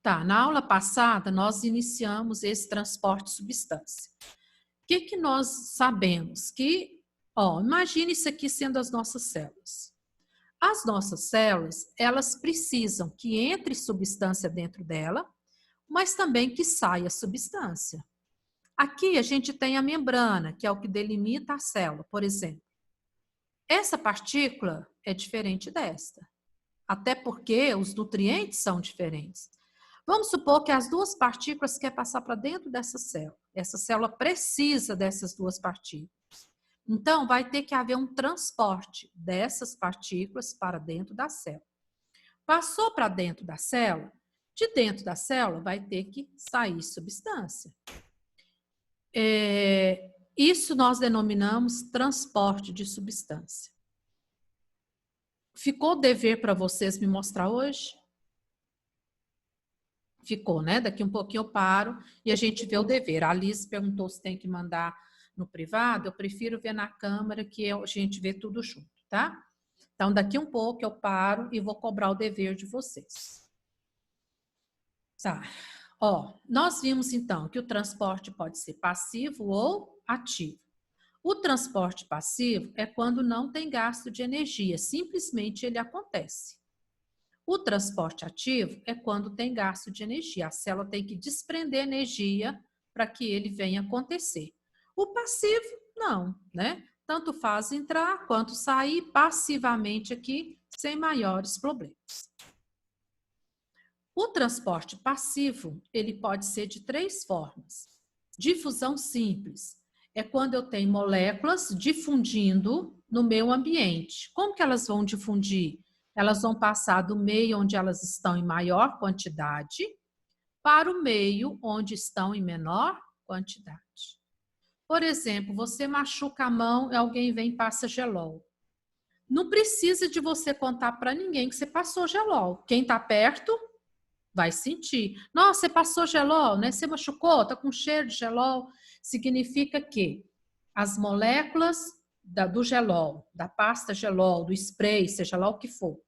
Tá, na aula passada nós iniciamos esse transporte de substância. O que nós sabemos? Que, imagine isso aqui sendo as nossas células. As nossas células, elas precisam que entre substância dentro dela, mas também que saia substância. Aqui a gente tem a membrana, que é o que delimita a célula, por exemplo. Essa partícula é diferente desta, até porque os nutrientes são diferentes. Vamos supor que as duas partículas querem passar para dentro dessa célula. Essa célula precisa dessas duas partículas. Então, vai ter que haver um transporte dessas partículas para dentro da célula. Passou para dentro da célula, de dentro da célula vai ter que sair substância. Isso nós denominamos transporte de substância. Ficou dever para vocês me mostrar hoje? Ficou, né? Daqui um pouquinho eu paro e a gente vê o dever. A Alice perguntou se tem que mandar no privado. Eu prefiro ver na câmera que a gente vê tudo junto, tá? Então, daqui um pouco eu paro e vou cobrar o dever de vocês. Tá. Nós vimos então que o transporte pode ser passivo ou ativo. O transporte passivo é quando não tem gasto de energia, simplesmente ele acontece. O transporte ativo é quando tem gasto de energia. A célula tem que desprender energia para que ele venha acontecer. O passivo, não, né? Tanto faz entrar quanto sair passivamente aqui, sem maiores problemas. O transporte passivo, ele pode ser de 3 formas. Difusão simples é quando eu tenho moléculas difundindo no meio ambiente. Como que elas vão difundir? Elas vão passar do meio onde elas estão em maior quantidade para o meio onde estão em menor quantidade. Por exemplo, você machuca a mão e alguém vem e passa gelol. Não precisa de você contar para ninguém que você passou gelol. Quem está perto vai sentir. Nossa, você passou gelol, né? Você machucou, está com cheiro de gelol. Significa que as moléculas do gelol, da pasta gelol, do spray, seja lá o que for,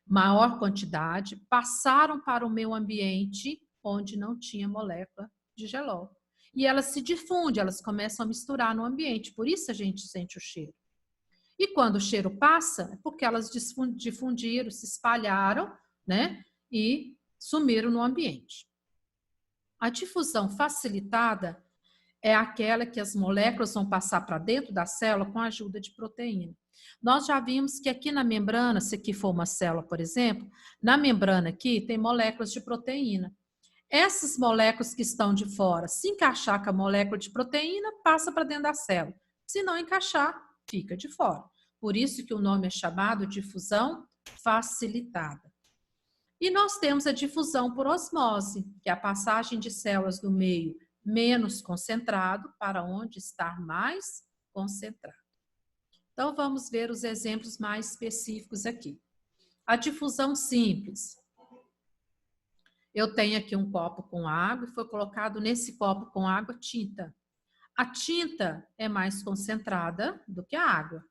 maior quantidade, passaram para o meio ambiente onde não tinha molécula de gelol. E elas se difundem, elas começam a misturar no ambiente, por isso a gente sente o cheiro. E quando o cheiro passa, é porque elas difundiram, se espalharam, né? E sumiram no ambiente. A difusão facilitada é aquela que as moléculas vão passar para dentro da célula com a ajuda de proteína. Nós já vimos que aqui na membrana, se aqui for uma célula, por exemplo, na membrana aqui tem moléculas de proteína. Essas moléculas que estão de fora, se encaixar com a molécula de proteína, passa para dentro da célula. Se não encaixar, fica de fora. Por isso que o nome é chamado difusão facilitada. E nós temos a difusão por osmose, que é a passagem de células do meio menos concentrado para onde está mais concentrado. Então, vamos ver os exemplos mais específicos aqui. A difusão simples. Eu tenho aqui um copo com água e foi colocado nesse copo com água tinta. A tinta é mais concentrada do que a água.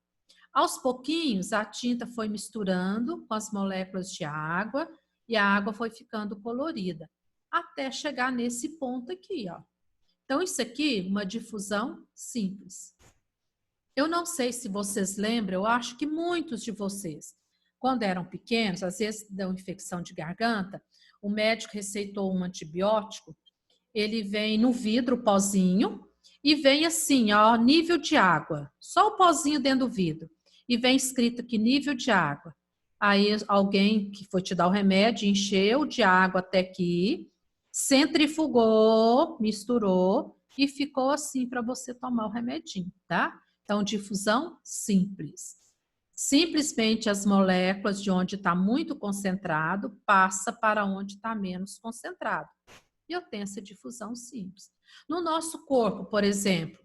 Aos pouquinhos, a tinta foi misturando com as moléculas de água e a água foi ficando colorida, até chegar nesse ponto aqui, ó. Então, isso aqui é uma difusão simples. Eu não sei se vocês lembram, eu acho que muitos de vocês, quando eram pequenos, às vezes dão infecção de garganta, o médico receitou um antibiótico, ele vem no vidro, pozinho, e vem assim, ó, nível de água, só o pozinho dentro do vidro, e vem escrito aqui nível de água. Aí alguém que foi te dar o remédio encheu de água até aqui, centrifugou, misturou e ficou assim para você tomar o remedinho, tá? Então, difusão simples. Simplesmente as moléculas de onde está muito concentrado passa para onde está menos concentrado. E eu tenho essa difusão simples. No nosso corpo, por exemplo,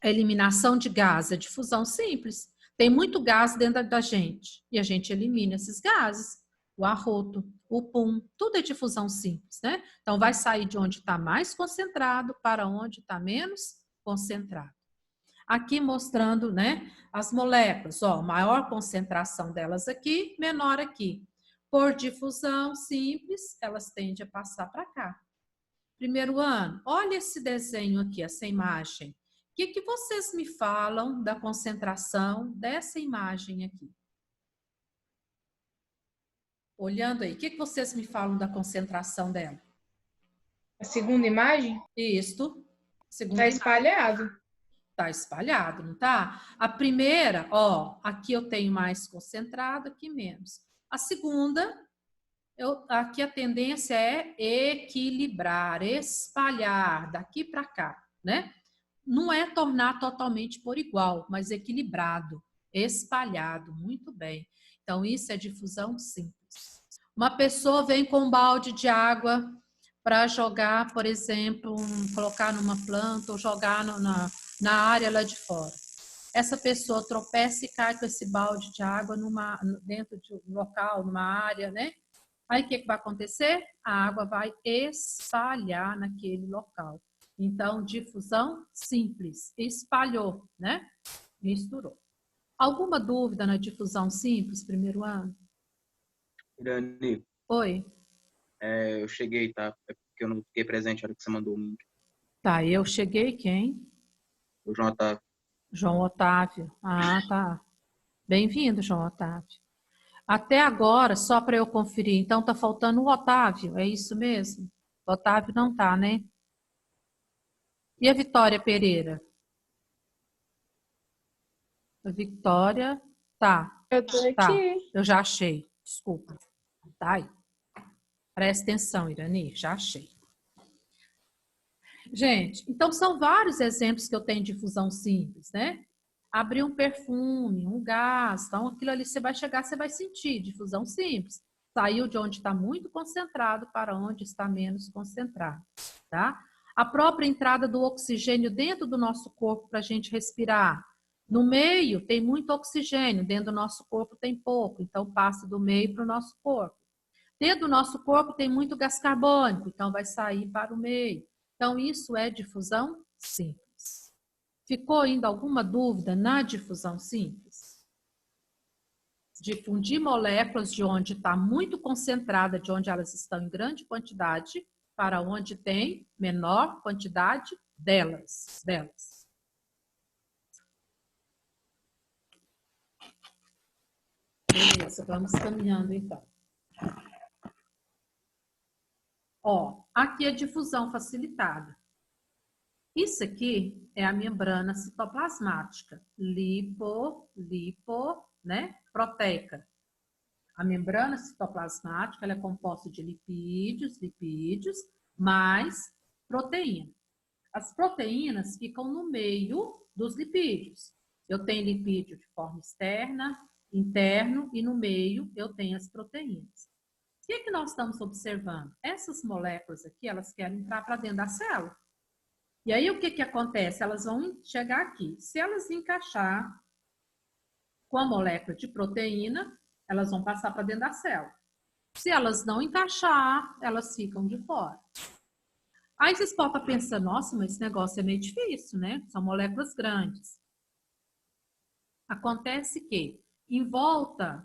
a eliminação de gás é difusão simples. Tem muito gás dentro da gente e a gente elimina esses gases. O arroto, o pum, tudo é difusão simples, né? Então, vai sair de onde está mais concentrado para onde está menos concentrado. Aqui mostrando, né, as moléculas, ó, maior concentração delas aqui, menor aqui. Por difusão simples, elas tendem a passar para cá. Primeiro ano, olha esse desenho aqui, essa imagem. O que vocês me falam da concentração dessa imagem aqui? Olhando aí, o que vocês me falam da concentração dela? A segunda imagem? Isto. Está espalhado. Está espalhado, não tá? A primeira, ó, aqui eu tenho mais concentrado, aqui menos. A segunda, aqui a tendência é equilibrar, espalhar daqui para cá, né? Não é tornar totalmente por igual, mas equilibrado, espalhado, muito bem. Então, isso é difusão simples. Uma pessoa vem com um balde de água para jogar, por exemplo, colocar numa planta ou jogar na área lá de fora. Essa pessoa tropeça e cai com esse balde de água dentro de um local, numa área, né? Aí o que vai acontecer? A água vai espalhar naquele local. Então, difusão simples, espalhou, né? Misturou. Alguma dúvida na difusão simples, primeiro ano? Irani, Oi? eu cheguei, tá? É porque eu não fiquei presente na hora que você mandou o link. Tá, eu cheguei quem? O João Otávio. João Otávio. Ah, tá. Bem-vindo, João Otávio. Até agora, só para eu conferir, então tá faltando o Otávio, é isso mesmo? O Otávio não tá, né? E a Vitória Pereira? A Vitória, tá. Eu tô aqui. Tá, eu já achei. Desculpa. Tá aí. Presta atenção, Irani, já achei. Gente, então são vários exemplos que eu tenho de fusão simples, né? Abrir um perfume, um gás, então aquilo ali você vai chegar, você vai sentir, difusão simples. Saiu de onde está muito concentrado para onde está menos concentrado, tá? A própria entrada do oxigênio dentro do nosso corpo para a gente respirar. No meio tem muito oxigênio, dentro do nosso corpo tem pouco, então passa do meio para o nosso corpo. Dentro do nosso corpo tem muito gás carbônico, então vai sair para o meio. Então, isso é difusão simples. Ficou ainda alguma dúvida na difusão simples? Difundir moléculas de onde está muito concentrada, de onde elas estão em grande quantidade, para onde tem menor quantidade delas. Beleza, vamos caminhando então. Ó, aqui é difusão facilitada. Isso aqui é a membrana citoplasmática, né, proteica. A membrana citoplasmática ela é composta de lipídios, mais proteína. As proteínas ficam no meio dos lipídios. Eu tenho lipídio de forma externa, interno e no meio eu tenho as proteínas. O que é que nós estamos observando? Essas moléculas aqui, elas querem entrar para dentro da célula. E aí, o que que acontece? Elas vão chegar aqui. Se elas encaixar com a molécula de proteína, elas vão passar para dentro da célula. Se elas não encaixar, elas ficam de fora. Aí vocês podem estar pensando, nossa, mas esse negócio é meio difícil, né? São moléculas grandes. Acontece que em volta,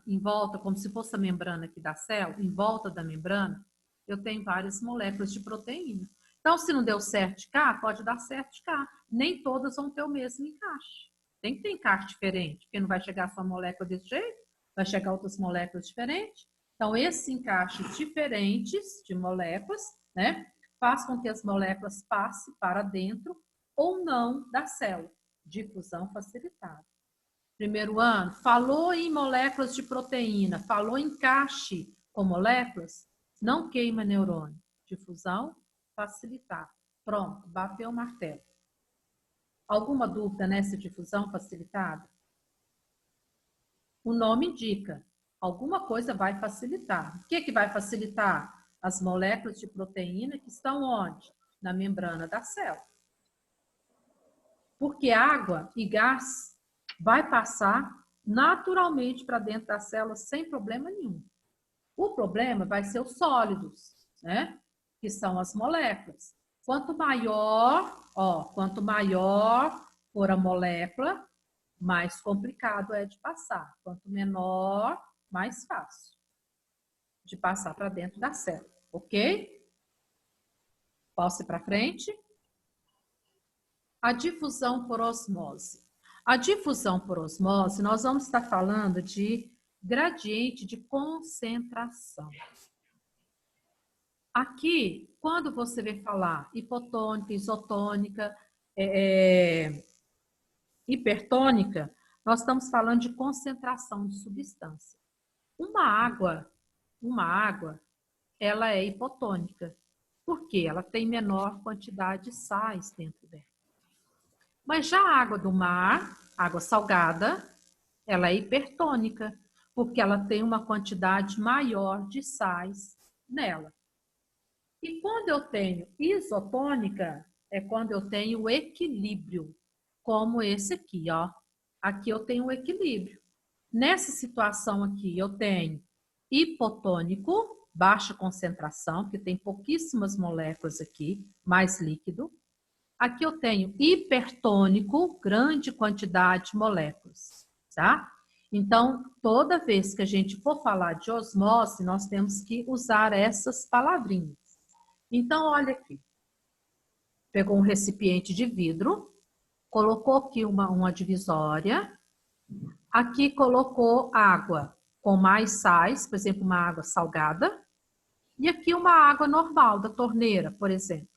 como se fosse a membrana aqui da célula, em volta da membrana, eu tenho várias moléculas de proteína. Então, se não deu certo de cá, pode dar certo de cá. Nem todas vão ter o mesmo encaixe. Tem que ter encaixe diferente, porque não vai chegar só molécula desse jeito, vai chegar outras moléculas diferentes. Então, esses encaixes diferentes de moléculas, né, faz com que as moléculas passem para dentro ou não da célula. Difusão facilitada. Primeiro ano, falou em moléculas de proteína, falou em encaixe com moléculas, não queima neurônio. Difusão facilitada. Pronto, bateu o martelo. Alguma dúvida nessa difusão facilitada? O nome indica, alguma coisa vai facilitar. O que vai facilitar? As moléculas de proteína que estão onde? Na membrana da célula. Porque água e gás vai passar naturalmente para dentro da célula sem problema nenhum. O problema vai ser os sólidos, né? Que são as moléculas. Quanto maior for a molécula, mais complicado é de passar. Quanto menor, mais fácil. de passar para dentro da célula, ok? Posso ir para frente? A difusão por osmose. A difusão por osmose, nós vamos estar falando de gradiente de concentração. Aqui, quando você vai falar hipotônica, isotônica, hipertônica, nós estamos falando de concentração de substância. Uma água, ela é hipotônica, porque ela tem menor quantidade de sais dentro dela. Mas já a água do mar, água salgada, ela é hipertônica, porque ela tem uma quantidade maior de sais nela. E quando eu tenho isotônica, é quando eu tenho equilíbrio, como esse aqui, ó. Aqui eu tenho um equilíbrio. Nessa situação aqui, eu tenho hipotônico, baixa concentração, porque tem pouquíssimas moléculas aqui, mais líquido. Aqui eu tenho hipertônico, grande quantidade de moléculas, tá? Então, toda vez que a gente for falar de osmose, nós temos que usar essas palavrinhas. Então, olha aqui. Pegou um recipiente de vidro, colocou aqui uma divisória. Aqui colocou água com mais sais, por exemplo, uma água salgada. E aqui uma água normal, da torneira, por exemplo.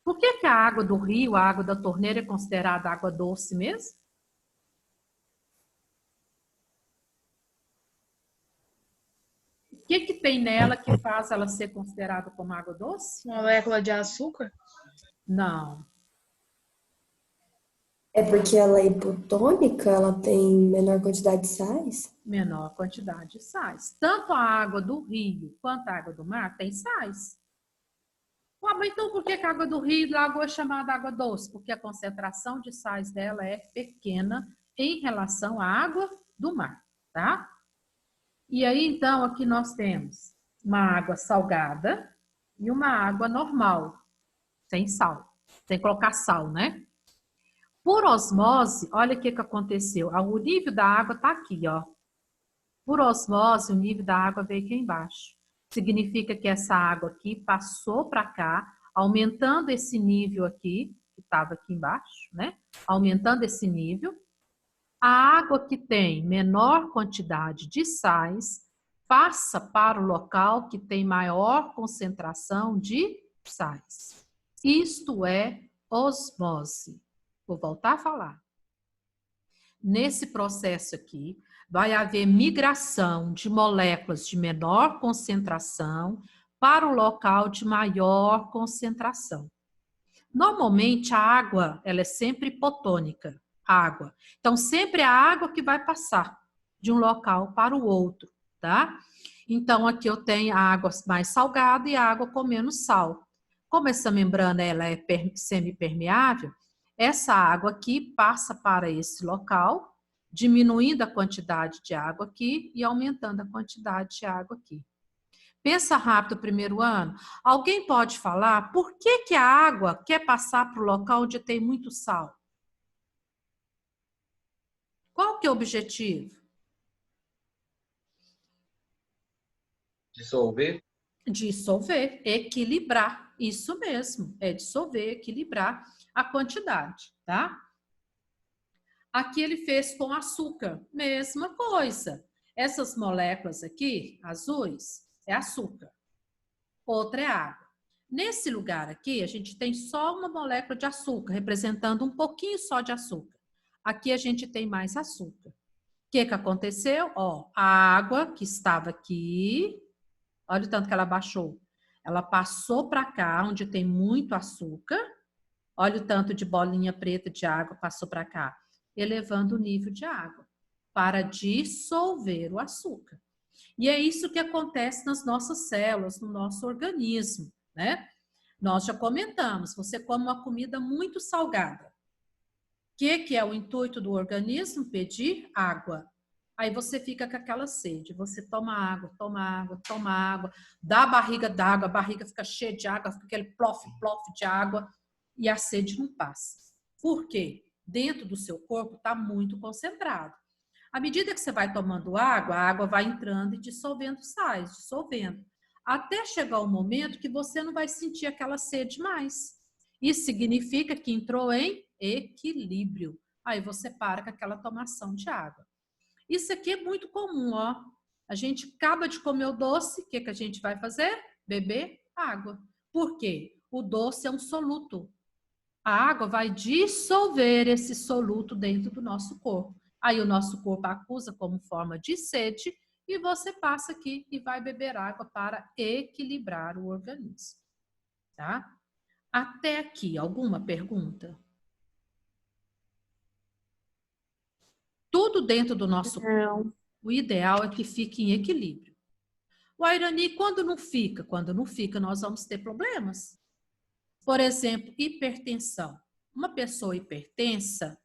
Por que a água do rio, a água da torneira é considerada água doce mesmo? O que tem nela que faz ela ser considerada como água doce? Molécula de açúcar? Não. É porque ela é hipotônica, ela tem menor quantidade de sais? Menor quantidade de sais. Tanto a água do rio quanto a água do mar tem sais. Mas então por que a água do rio e da água é chamada água doce? Porque a concentração de sais dela é pequena em relação à água do mar, tá? E aí, então, aqui nós temos uma água salgada e uma água normal, sem sal. Sem colocar sal, né? Por osmose, olha o que aconteceu. O nível da água está aqui, ó. Por osmose, o nível da água veio aqui embaixo. Significa que essa água aqui passou para cá, aumentando esse nível aqui, que estava aqui embaixo, né? Aumentando esse nível. A água que tem menor quantidade de sais passa para o local que tem maior concentração de sais. Isto é osmose. Vou voltar a falar. Nesse processo aqui, vai haver migração de moléculas de menor concentração para o local de maior concentração. Normalmente, a água, ela é sempre hipotônica, água. Então, sempre é a água que vai passar de um local para o outro, tá? Então, aqui eu tenho a água mais salgada e a água com menos sal. Como essa membrana ela é semipermeável, essa água aqui passa para esse local, diminuindo a quantidade de água aqui e aumentando a quantidade de água aqui. Pensa rápido o primeiro ano. Alguém pode falar por que a água quer passar para o local onde tem muito sal? Qual que é o objetivo? Dissolver? Dissolver, equilibrar. Isso mesmo, é dissolver, equilibrar a quantidade, tá? Aqui ele fez com açúcar, mesma coisa. Essas moléculas aqui, azuis, é açúcar. Outra é água. Nesse lugar aqui, a gente tem só uma molécula de açúcar, representando um pouquinho só de açúcar. Aqui a gente tem mais açúcar. O que aconteceu? Ó, a água que estava aqui, olha o tanto que ela baixou. Ela passou para cá, onde tem muito açúcar. Olha o tanto de bolinha preta de água passou para cá, elevando o nível de água para dissolver o açúcar. E é isso que acontece nas nossas células, no nosso organismo, né? Nós já comentamos, você come uma comida muito salgada. O que é o intuito do organismo? Pedir água. Aí você fica com aquela sede, você toma água, toma água, toma água, dá a barriga d'água, a barriga fica cheia de água, fica aquele plof de água e a sede não passa. Por quê? Dentro do seu corpo está muito concentrado. À medida que você vai tomando água, a água vai entrando e dissolvendo sais, dissolvendo. Até chegar o momento que você não vai sentir aquela sede mais. Isso significa que entrou em equilíbrio. Aí você para com aquela tomação de água. Isso aqui é muito comum, ó. A gente acaba de comer o doce, o que que a gente vai fazer? Beber água. Por quê? O doce é um soluto. A água vai dissolver esse soluto dentro do nosso corpo. Aí o nosso corpo acusa como forma de sede e você passa aqui e vai beber água para equilibrar o organismo. Tá? Até aqui, alguma pergunta? Tudo dentro do nosso corpo, o ideal é que fique em equilíbrio. O Airani, quando não fica? Quando não fica, nós vamos ter problemas. Por exemplo, hipertensão. Uma pessoa hipertensa,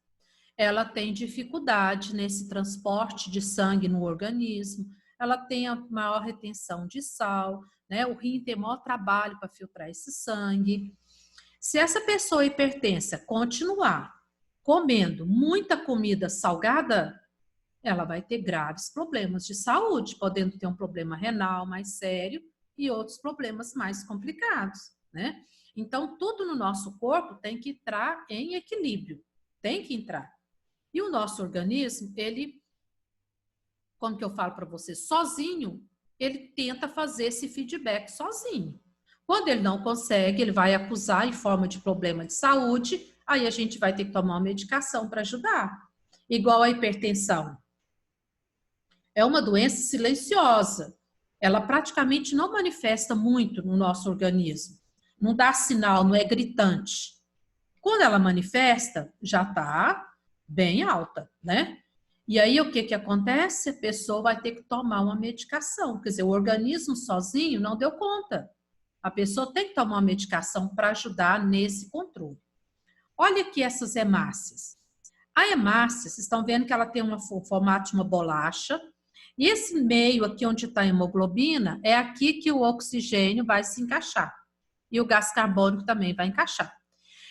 ela tem dificuldade nesse transporte de sangue no organismo, ela tem a maior retenção de sal, né? O rim tem maior trabalho para filtrar esse sangue. Se essa pessoa hipertensa continuar comendo muita comida salgada, ela vai ter graves problemas de saúde, podendo ter um problema renal mais sério e outros problemas mais complicados, né? Então, tudo no nosso corpo tem que entrar em equilíbrio, tem que entrar. E o nosso organismo, ele, como que eu falo para você, sozinho, ele tenta fazer esse feedback sozinho. Quando ele não consegue, ele vai acusar em forma de problema de saúde, aí a gente vai ter que tomar uma medicação para ajudar. Igual a hipertensão. É uma doença silenciosa. Ela praticamente não manifesta muito no nosso organismo. Não dá sinal, não é gritante. Quando ela manifesta, já está bem alta, né? E aí o que que acontece? A pessoa vai ter que tomar uma medicação. Quer dizer, o organismo sozinho não deu conta. A pessoa tem que tomar uma medicação para ajudar nesse controle. Olha aqui essas hemácias. A hemácia, vocês estão vendo que ela tem o formato de uma bolacha. E esse meio aqui onde está a hemoglobina, é aqui que o oxigênio vai se encaixar. E o gás carbônico também vai encaixar.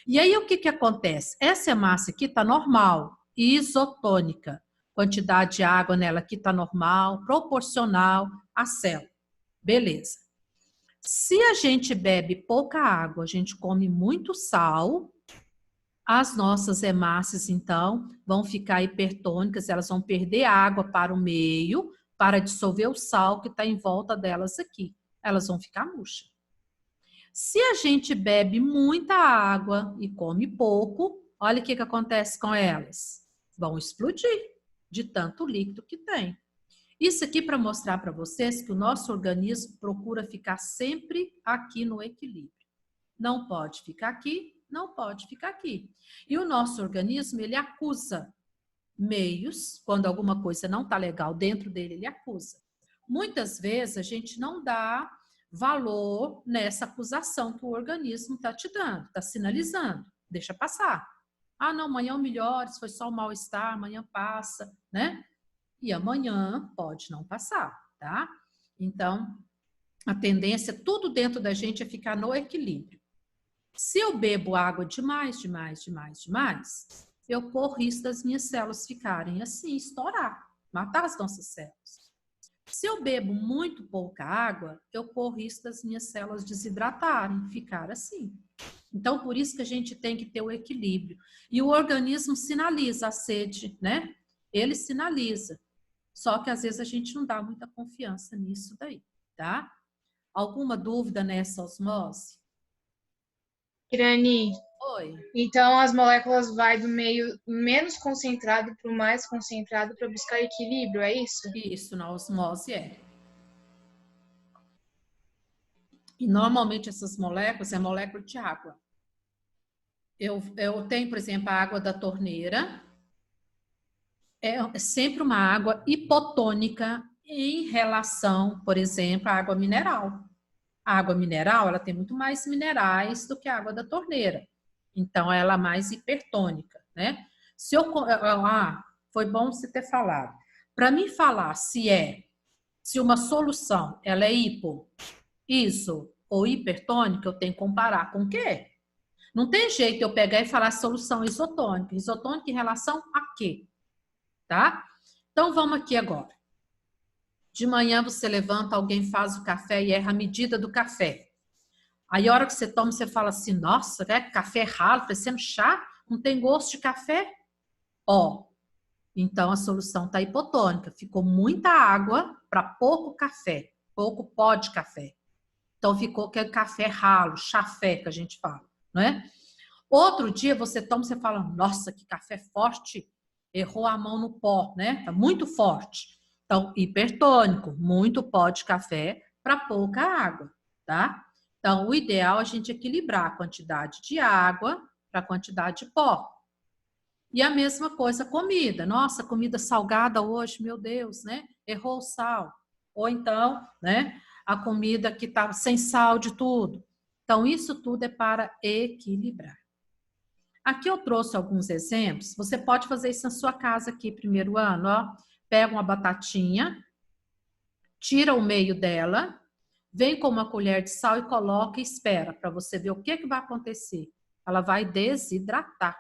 E aí o que que acontece? Essa hemácia aqui está normal, isotônica. Quantidade de água nela aqui está normal, proporcional à célula. Beleza. Se a gente bebe pouca água, a gente come muito sal, as nossas hemácias, então, vão ficar hipertônicas, elas vão perder água para o meio, para dissolver o sal que está em volta delas aqui. Elas vão ficar murchas. Se a gente bebe muita água e come pouco, olha o que acontece com elas. Vão explodir de tanto líquido que tem. Isso aqui para mostrar para vocês que o nosso organismo procura ficar sempre aqui no equilíbrio. Não pode ficar aqui, não pode ficar aqui. E o nosso organismo, ele acusa meios, quando alguma coisa não está legal dentro dele, ele acusa. Muitas vezes a gente não dá valor nessa acusação que o organismo está te dando, está sinalizando, deixa passar. Ah, não, amanhã eu melhoro, isso foi só um mal-estar, amanhã passa, né? E amanhã pode não passar, tá? Então, a tendência, tudo dentro da gente é ficar no equilíbrio. Se eu bebo água demais, eu corro risco das minhas células ficarem assim, estourar, matar as nossas células. Se eu bebo muito pouca água, eu corro risco das minhas células desidratarem, ficar assim. Então, por isso que a gente tem que ter o equilíbrio. E o organismo sinaliza a sede, né? Ele sinaliza. Só que às vezes a gente não dá muita confiança nisso daí, tá? Alguma dúvida nessa osmose? Irani, Oi. então as moléculas vai do meio menos concentrado para o mais concentrado para buscar equilíbrio, é isso? Isso, na osmose é. E normalmente essas moléculas é molécula de água. Eu tenho, por exemplo, a água da torneira. É sempre uma água hipotônica em relação, por exemplo, à água mineral. A água mineral, ela tem muito mais minerais do que a água da torneira. Então, ela é mais hipertônica, né? Foi bom você ter falado. Para mim falar se uma solução, ela é iso ou hipertônica, eu tenho que comparar com o quê? Não tem jeito eu pegar e falar solução isotônica. Isotônica em relação a quê? Tá? Então, vamos aqui agora. De manhã você levanta, alguém faz o café e erra a medida do café. Aí, a hora que você toma, você fala assim, nossa, né? Café ralo, parecendo chá, não tem gosto de café? Ó, então a solução está hipotônica. Ficou muita água para pouco café, pouco pó de café. Então, ficou aquele café ralo, chafé que a gente fala, não é? Outro dia você toma e você fala, nossa, que café forte, errou a mão no pó, né? Tá muito forte. Então, hipertônico, muito pó de café para pouca água, tá? Então, o ideal é a gente equilibrar a quantidade de água para a quantidade de pó. E a mesma coisa comida. Nossa, comida salgada hoje, meu Deus, né? Errou o sal. Ou então, né? A comida que tá sem sal de tudo. Então, isso tudo é para equilibrar. Aqui eu trouxe alguns exemplos. Você pode fazer isso na sua casa aqui, primeiro ano, ó. Pega uma batatinha, tira o meio dela, vem com uma colher de sal e coloca e espera para você ver o que vai acontecer. Ela vai desidratar.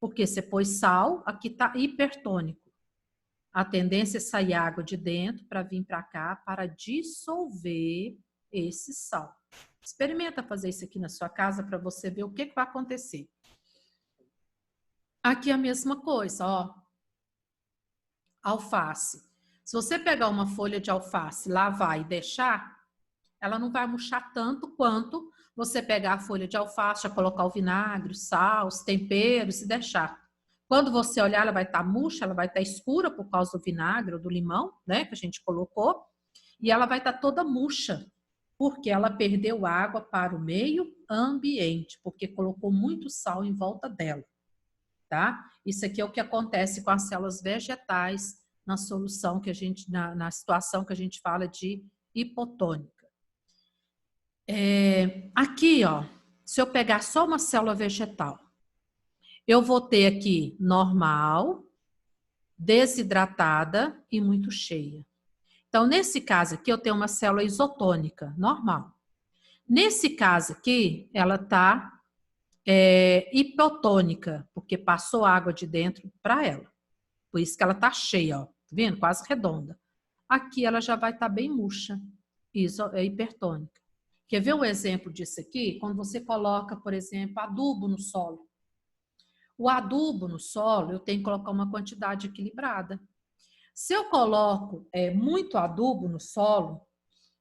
Porque você pôs sal, aqui está hipertônico. A tendência é sair água de dentro para vir para cá para dissolver esse sal. Experimenta fazer isso aqui na sua casa para você ver o que vai acontecer. Aqui a mesma coisa, ó. Alface. Se você pegar uma folha de alface, lavar e deixar, ela não vai murchar tanto quanto você pegar a folha de alface, já colocar o vinagre, o sal, os temperos e deixar. Quando você olhar, ela vai estar murcha, ela vai estar escura por causa do vinagre ou do limão, né, que a gente colocou, e ela vai estar toda murcha, porque ela perdeu água para o meio ambiente, porque colocou muito sal em volta dela, tá? Isso aqui é o que acontece com as células vegetais na solução que a gente, na situação que a gente fala de hipotônica. Aqui, ó, se eu pegar só uma célula vegetal, eu vou ter aqui normal, desidratada e muito cheia. Então, nesse caso aqui, eu tenho uma célula isotônica, normal. Nesse caso aqui, ela está hipotônica, porque passou água de dentro para ela. Por isso que ela está cheia, ó, tá vendo? Quase redonda. Aqui ela já vai estar bem murcha, é hipertônica. Quer ver um exemplo disso aqui? Quando você coloca, por exemplo, adubo no solo. O adubo no solo, eu tenho que colocar uma quantidade equilibrada. Se eu coloco muito adubo no solo,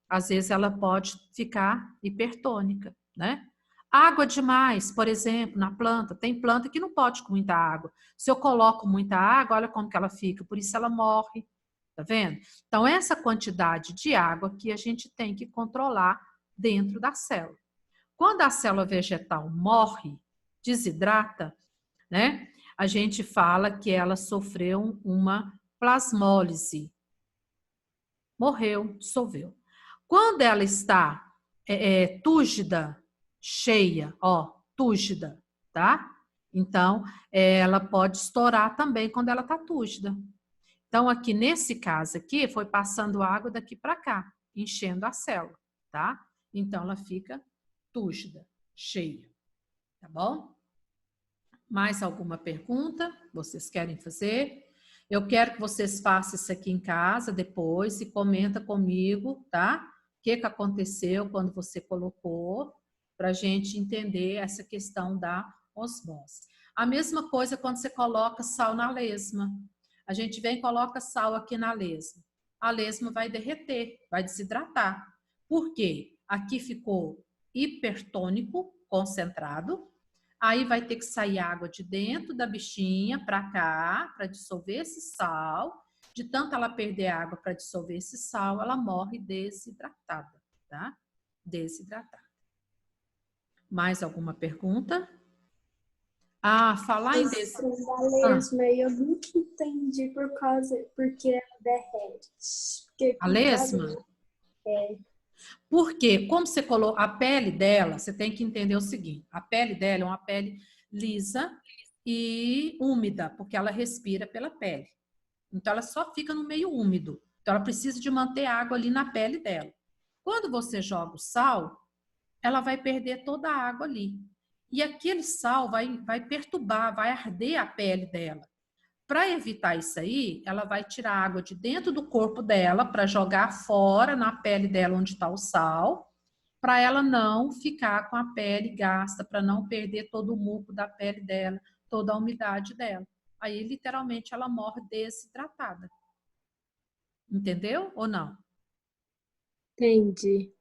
às vezes ela pode ficar hipertônica, né? Água demais, por exemplo, na planta. Tem planta que não pode com muita água. Se eu coloco muita água, olha como que ela fica. Por isso ela morre, tá vendo? Então, essa quantidade de água que a gente tem que controlar dentro da célula. Quando a célula vegetal morre, desidrata, né? A gente fala que ela sofreu uma plasmólise. Morreu, dissolveu. Quando ela está túrgida, cheia, ó, túrgida, tá? Então, ela pode estourar também quando ela está túrgida. Então, aqui nesse caso aqui, foi passando água daqui para cá, enchendo a célula, tá? Então, ela fica túrgida, cheia, tá bom? Mais alguma pergunta? Vocês querem fazer? Eu quero que vocês façam isso aqui em casa depois e comenta comigo, tá? O que aconteceu quando você colocou, para a gente entender essa questão da osmose. A mesma coisa quando você coloca sal na lesma. A gente vem e coloca sal aqui na lesma. A lesma vai derreter, vai desidratar. Por quê? Aqui ficou hipertônico, concentrado. Aí vai ter que sair água de dentro da bichinha para cá, para dissolver esse sal. De tanto ela perder água para dissolver esse sal, ela morre desidratada, tá? Desidratada. Mais alguma pergunta? Ah, falar em lesma, eu nunca entendi porque ela derrete. A lesma? Porque, como você colocou a pele dela, você tem que entender o seguinte: a pele dela é uma pele lisa e úmida, porque ela respira pela pele. Então, ela só fica no meio úmido. Então, ela precisa de manter água ali na pele dela. Quando você joga o sal, ela vai perder toda a água ali. E aquele sal vai perturbar, vai arder a pele dela. Para evitar isso aí, ela vai tirar a água de dentro do corpo dela para jogar fora na pele dela onde está o sal, para ela não ficar com a pele gasta, para não perder todo o muco da pele dela, toda a umidade dela. Aí, literalmente, ela morre desidratada. Entendeu ou não? Entendi.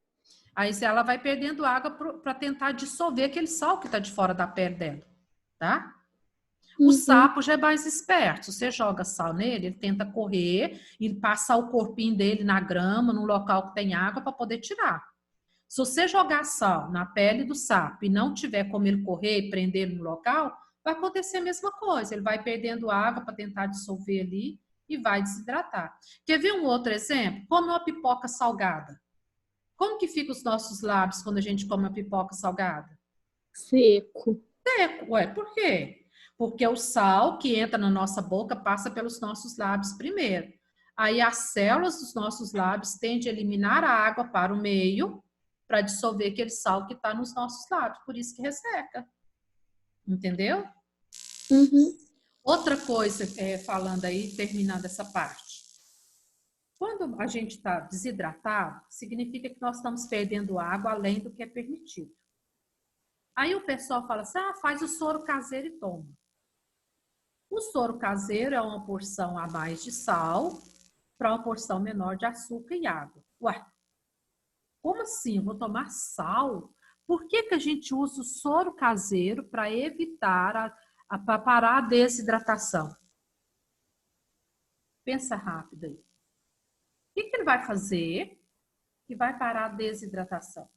Aí ela vai perdendo água para tentar dissolver aquele sal que está de fora da pele dela, tá? O sapo já é mais esperto. Se você joga sal nele, ele tenta correr e passar o corpinho dele na grama, num local que tem água, para poder tirar. Se você jogar sal na pele do sapo e não tiver como ele correr e prender no local, vai acontecer a mesma coisa. Ele vai perdendo água para tentar dissolver ali e vai desidratar. Quer ver um outro exemplo? Come uma pipoca salgada. Como que ficam os nossos lábios quando a gente come uma pipoca salgada? Seco. Seco. Ué, por quê? Porque o sal que entra na nossa boca passa pelos nossos lábios primeiro. Aí as células dos nossos lábios tendem a eliminar a água para o meio para dissolver aquele sal que está nos nossos lábios. Por isso que resseca. Entendeu? Outra coisa, falando aí, terminando essa parte. Quando a gente está desidratado, significa que nós estamos perdendo água além do que é permitido. Aí o pessoal fala assim, faz o soro caseiro e toma. O soro caseiro é uma porção a mais de sal para uma porção menor de açúcar e água. Ué, como assim? Eu vou tomar sal? Por que que a gente usa o soro caseiro para evitar, para parar a desidratação? Pensa rápido aí. O que ele vai fazer que vai parar a desidratação?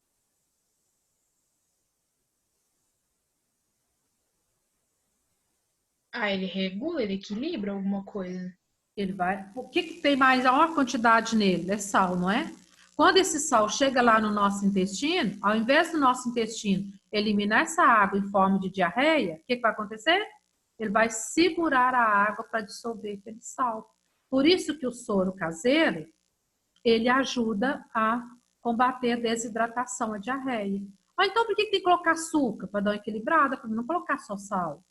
Ele regula, ele equilibra alguma coisa? Ele vai. O que tem mais? A maior quantidade nele é sal, não é? Quando esse sal chega lá no nosso intestino, ao invés do nosso intestino eliminar essa água em forma de diarreia, o que vai acontecer? Ele vai segurar a água para dissolver aquele sal. Por isso que o soro caseiro, ele ajuda a combater a desidratação, a diarreia. Então, por que tem que colocar açúcar? Para dar uma equilibrada, para não colocar só sal.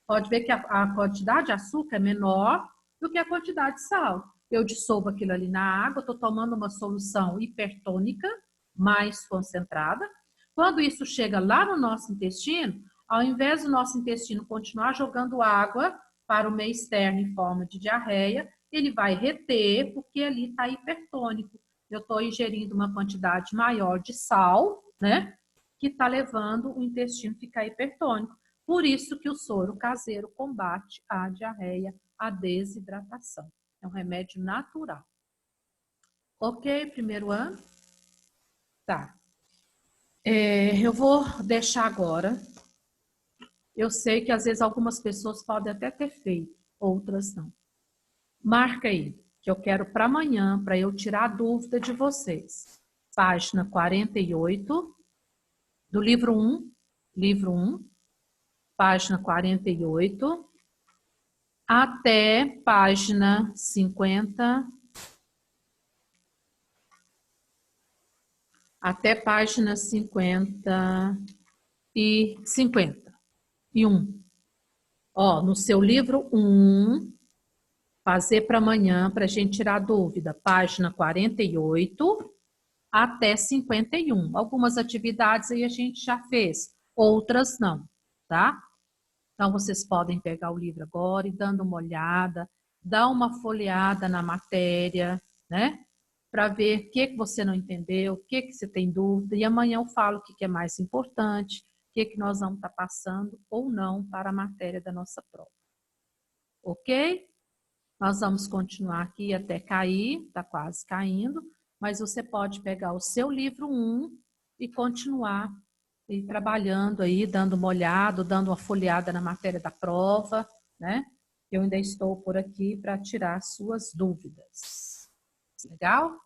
Pode ver que a quantidade de açúcar é menor do que a quantidade de sal. Eu dissolvo aquilo ali na água, estou tomando uma solução hipertônica, mais concentrada. Quando isso chega lá no nosso intestino, ao invés do nosso intestino continuar jogando água para o meio externo em forma de diarreia, ele vai reter, porque ali está hipertônico. Eu estou ingerindo uma quantidade maior de sal, né? Que está levando o intestino a ficar hipertônico. Por isso que o soro caseiro combate a diarreia, a desidratação. É um remédio natural. Ok, primeiro ano? Tá. Eu vou deixar agora. Eu sei que às vezes algumas pessoas podem até ter feito, outras não. Marca aí, que eu quero para amanhã, para eu tirar a dúvida de vocês. Página 48 do livro 1, página 48, até página 50, até página 51. No seu livro 1, fazer para amanhã, para a gente tirar a dúvida, página 48 até 51. Algumas atividades aí a gente já fez, outras não, tá? Então, vocês podem pegar o livro agora e dando uma olhada, dar uma folheada na matéria, né? Para ver o que você não entendeu, o que você tem dúvida. E amanhã eu falo o que é mais importante, o que nós vamos estar passando ou não para a matéria da nossa prova. Ok? Nós vamos continuar aqui até cair, está quase caindo, mas você pode pegar o seu livro 1 e continuar e trabalhando aí, dando uma olhada, dando uma folheada na matéria da prova, né? Eu ainda estou por aqui para tirar suas dúvidas. Legal?